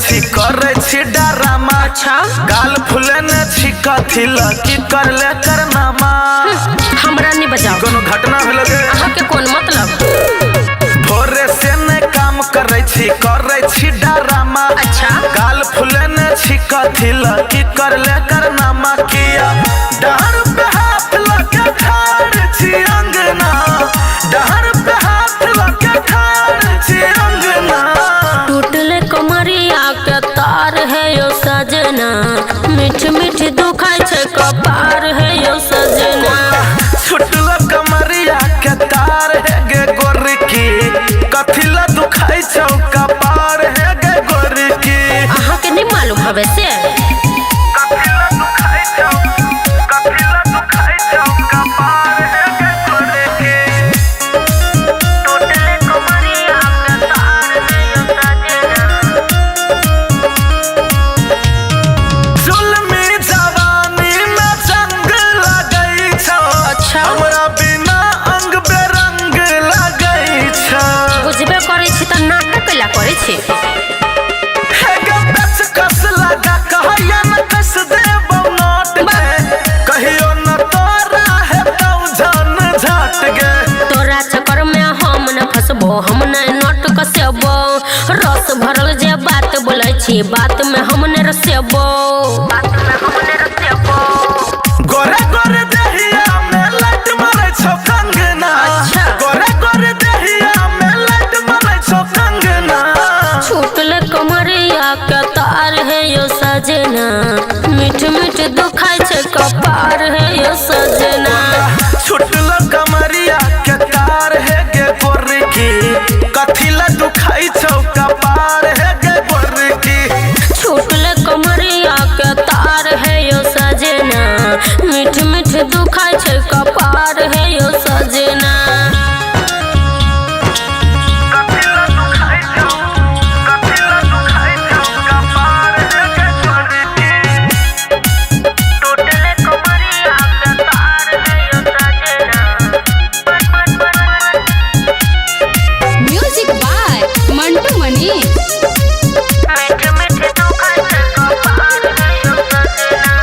छी करे छी डरामा। अच्छा गाल फुले ने छी कथी लकी कर ले करनामा। हमरा नहीं बजाओ कोनो घटना भेल गे अहाँ के कौन मतलब। भोरे से ने काम करे छी डरामा। अच्छा गाल फुले ने छी कथी लकी कर ले करनामा। किया डहर पे हाथ लगे ठाड़ छी अंगना। डहर पे हाथ लगे ठाड़ छी अंगना। टूटले कमरिया के तार है यो सजना। मीठ मीठ दुखाई छे कपार है यो सजना। छुटलो कमरिया के तार है गे गोरकी। कथिला दुखाई छौ कपार है गे गोरकी। अहाँ के नहीं मालूम हवे से कथिला दुखाई छौ कपार है गे गोरकी। टूटले कमरिया के तार है यो सजना। जुल्मी जवानी में जंग लगई छौ। अच्छा हमरा बिना अंग बेरंग लगई छौ। बुझबे करे छी त नाटक कैला करे छी। हे गे बेच कस लगा कहैया न कस देबौ नोट में। कहियो न तोरा है तौ जान झट गे। तोरा चक्कर में हम न फसबो हम न नोट कसेबो। रस भरल जे बात बोले छी बात में हम न रसेबो। गोरे गोरे देहिया में लाइट मारै छौ कंगना। अच्छा। गोरे गोरे देहिया में लाइट मारै छौ कंगना। छूटले कमरिया के तार है यो सजना। मीठ मीठ दुखाई छे कपार है यो सजना। छुटलो कमरिया के तार है गे गोरकी। कथिला दुखाई छौ कपार है गे गोरकी। छूटले कमरिया के तार है यो सजना। मीठ मीठ दुखाई छे कपार है यो सजना। कथिला दुखाई छौ कपार है गे गोरकी। टूटले कमरिया के तार है यो सजना। म्यूजिक बाय मंटू मनी। मीठ मीठ दुखाई छे कपार है यो सजना।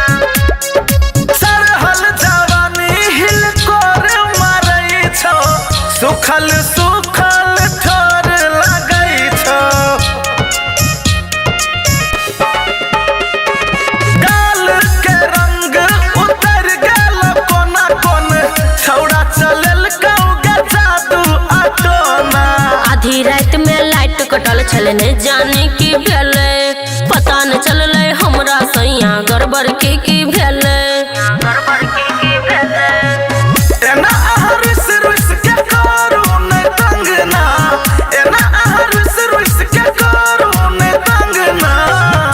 सरहल जवानी हिल कोर मारै छौ। सुखल सुखल ठोर लगै छौ। गाल के रंग उतर गेल कोना कोन। छौड़ा चलल कौगे जादू अटोना। आधी रात में लाइट कटल छले ने जाने की भेले। पता न चलले हमरा सैया गड़बड़ की भेले। एना अहाँ रुस रुस के करू ने तंगना। एना अहाँ रुस रुस के करू ने तंगना।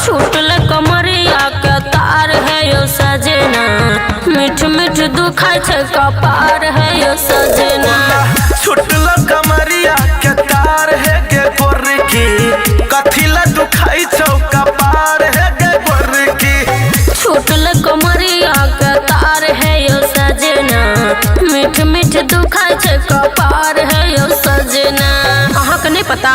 छूटले कमरिया के तार है यो सजना। मीठ मीठ दुखाई छे कपार है यो सजना। छुटलो कमरिया के तार है गे गोरकी। कथिला दुखाई छौ कपार है गे गोरकी। छूटले कमरिया के तार है यो सजना। मीठ मीठ दुखाई छे कपार है यो सजना। अहाँ के नहीं पता।